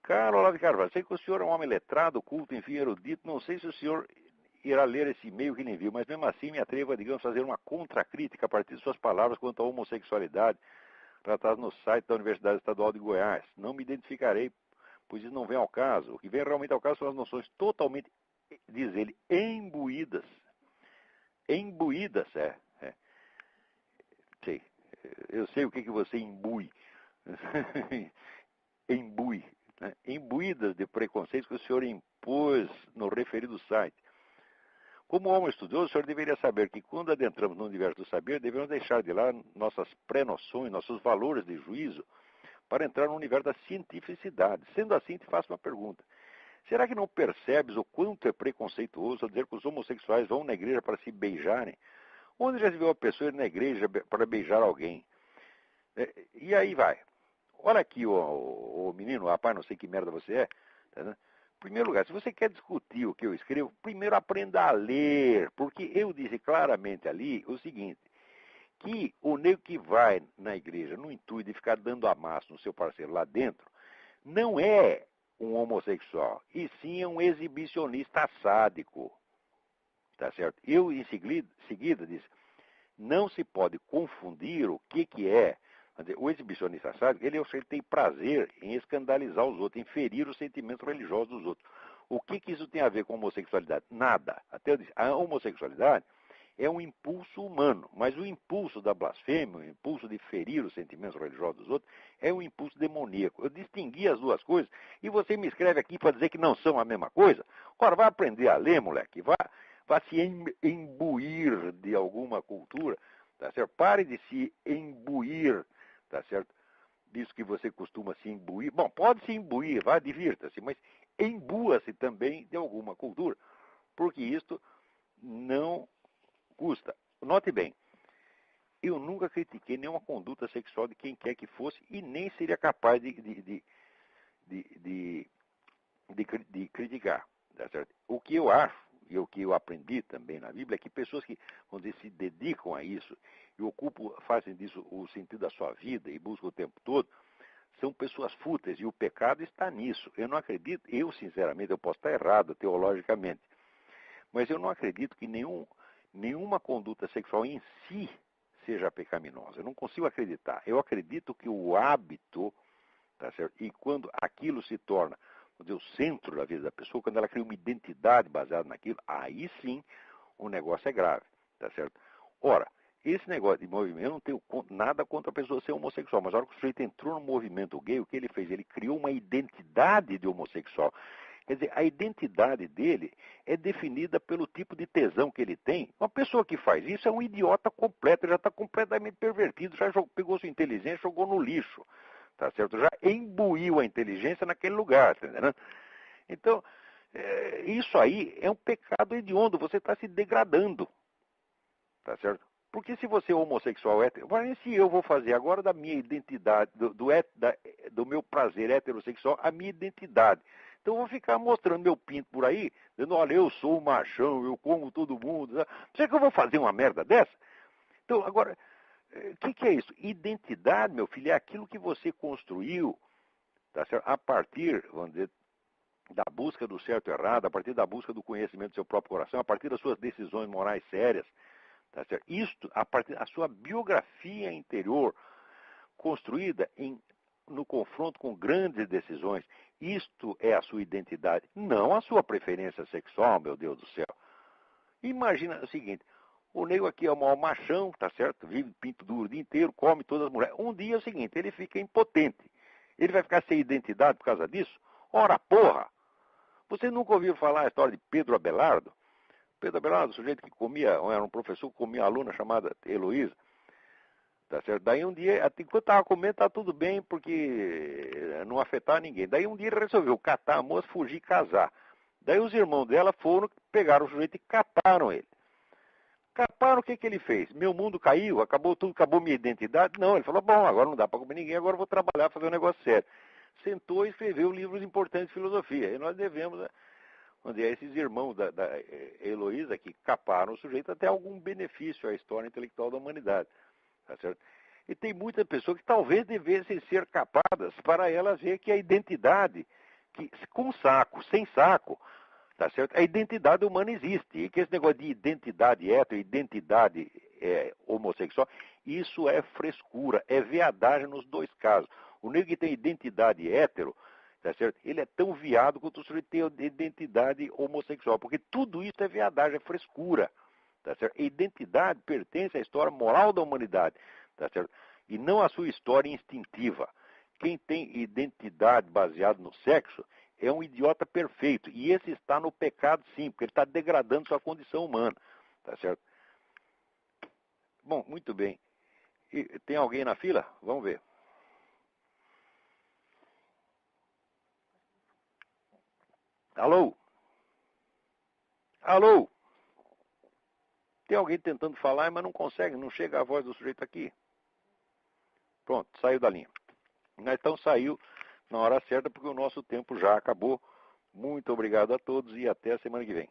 Caro Olavo de Carvalho, sei que o senhor é um homem letrado, culto, enfim, erudito. Não sei se o senhor irá ler esse e-mail que lhe envio, mas mesmo assim me atrevo a, digamos, fazer uma contracrítica a partir de suas palavras quanto à homossexualidade tratadas no site da Universidade Estadual de Goiás. Não me identificarei, pois isso não vem ao caso. O que vem realmente ao caso são as noções totalmente, diz ele, imbuídas. Imbuídas, sei. Eu sei o que você imbui. Imbui. Né? Imbuídas de preconceitos que o senhor impôs no referido site. Como homem estudioso, o senhor deveria saber que quando adentramos no universo do saber, devemos deixar de lá nossas pré-noções, nossos valores de juízo, para entrar no universo da cientificidade. Sendo assim, te faço uma pergunta. Será que não percebes o quanto é preconceituoso ao dizer que os homossexuais vão na igreja para se beijarem? Onde já se viu uma pessoa ir na igreja para beijar alguém? E aí vai. Olha aqui, o menino, rapaz, não sei que merda você é. Tá, né? Em primeiro lugar, se você quer discutir o que eu escrevo, primeiro aprenda a ler, porque eu disse claramente ali o seguinte, que o nego que vai na igreja no intuito de ficar dando amasso no seu parceiro lá dentro, não é um homossexual, e sim é um exibicionista sádico. Tá certo? Eu, em seguida, disse, não se pode confundir o que é. O exibicionista sádico, ele tem prazer em escandalizar os outros, em ferir os sentimentos religiosos dos outros. O que isso tem a ver com homossexualidade? Nada. Até eu disse, a homossexualidade é um impulso humano, mas o impulso da blasfêmia, o impulso de ferir os sentimentos religiosos dos outros, é um impulso demoníaco. Eu distingui as duas coisas e você me escreve aqui para dizer que não são a mesma coisa? Ora, vai aprender a ler, moleque, vá se imbuir de alguma cultura, tá certo? Pare de se imbuir, tá certo? Disso que você costuma se imbuir. Bom, pode se imbuir, vá, divirta-se, mas imbua-se também de alguma cultura, porque isto não custa. Note bem, eu nunca critiquei nenhuma conduta sexual de quem quer que fosse e nem seria capaz de criticar, tá certo? O que eu acho, e o que eu aprendi também na Bíblia, é que pessoas que, vamos dizer, se dedicam a isso e fazem disso o sentido da sua vida e buscam o tempo todo, são pessoas fúteis e o pecado está nisso. Eu não acredito, sinceramente, eu posso estar errado teologicamente, mas eu não acredito que nenhuma conduta sexual em si seja pecaminosa. Eu não consigo acreditar. Eu acredito que o hábito, tá certo? E quando aquilo se torna o centro da vida da pessoa, quando ela cria uma identidade baseada naquilo, aí sim o negócio é grave, tá certo? Ora, esse negócio de movimento, eu não tenho nada contra a pessoa ser homossexual, mas a hora que o sujeito entrou no movimento gay, o que ele fez? Ele criou uma identidade de homossexual. Quer dizer, a identidade dele é definida pelo tipo de tesão que ele tem. Uma pessoa que faz isso é um idiota completo, já está completamente pervertido, já pegou sua inteligência e jogou no lixo. Tá certo? Já imbuiu a inteligência naquele lugar, tá entendendo? Então, isso aí é um pecado hediondo, você está se degradando, tá certo? Porque se você é homossexual, se eu vou fazer agora da minha identidade, do meu prazer heterossexual, a minha identidade. Então eu vou ficar mostrando meu pinto por aí, dizendo, olha, eu sou um machão, eu como todo mundo. Será que eu vou fazer uma merda dessa? Então, agora, o que é isso? Identidade, meu filho, é aquilo que você construiu, tá certo? A partir, vamos dizer, da busca do certo e errado, a partir da busca do conhecimento do seu próprio coração, a partir das suas decisões morais sérias, tá certo? Isto, a partir da sua biografia interior, construída no confronto com grandes decisões, isto é a sua identidade, não a sua preferência sexual, meu Deus do céu. Imagina o seguinte, O nego aqui é o maior machão, tá certo? Vive pinto duro o dia inteiro, come todas as mulheres. Um dia é o seguinte, ele fica impotente. Ele vai ficar sem identidade por causa disso? Ora, porra! Você nunca ouviu falar a história de Pedro Abelardo? Pedro Abelardo, o sujeito que comia, era um professor que comia uma aluna chamada Heloísa. Tá certo? Daí um dia, enquanto estava comendo, tá tudo bem, porque não afetava ninguém. Daí um dia ele resolveu catar a moça, fugir e casar. Daí os irmãos dela foram, pegaram o sujeito e caparam ele. Caparam, o que ele fez? Meu mundo caiu, acabou tudo, acabou minha identidade? Não, ele falou, bom, agora não dá para comer ninguém, agora eu vou trabalhar, fazer um negócio sério. Sentou e escreveu livros importantes de filosofia. E nós devemos, onde esses irmãos da Heloísa que caparam o sujeito até algum benefício à história intelectual da humanidade. Tá certo? E tem muitas pessoas que talvez devessem ser capadas para elas ver que a identidade, que, com saco, sem saco, tá certo? A identidade humana existe. E que esse negócio de identidade hétero, identidade homossexual, isso é frescura, é veadagem nos dois casos. O negro que tem identidade hétero, tá certo? Ele é tão viado quanto o sujeito tem identidade homossexual, porque tudo isso é veadagem, é frescura. Tá certo? A identidade pertence à história moral da humanidade, tá certo? E não à sua história instintiva. Quem tem identidade baseada no sexo é um idiota perfeito. E esse está no pecado, sim, porque ele está degradando sua condição humana. Tá certo? Bom, muito bem. E tem alguém na fila? Vamos ver. Alô? Alô? Tem alguém tentando falar, mas não consegue, não chega a voz do sujeito aqui. Pronto, saiu da linha. Então saiu na hora certa, porque o nosso tempo já acabou. Muito obrigado a todos e até a semana que vem.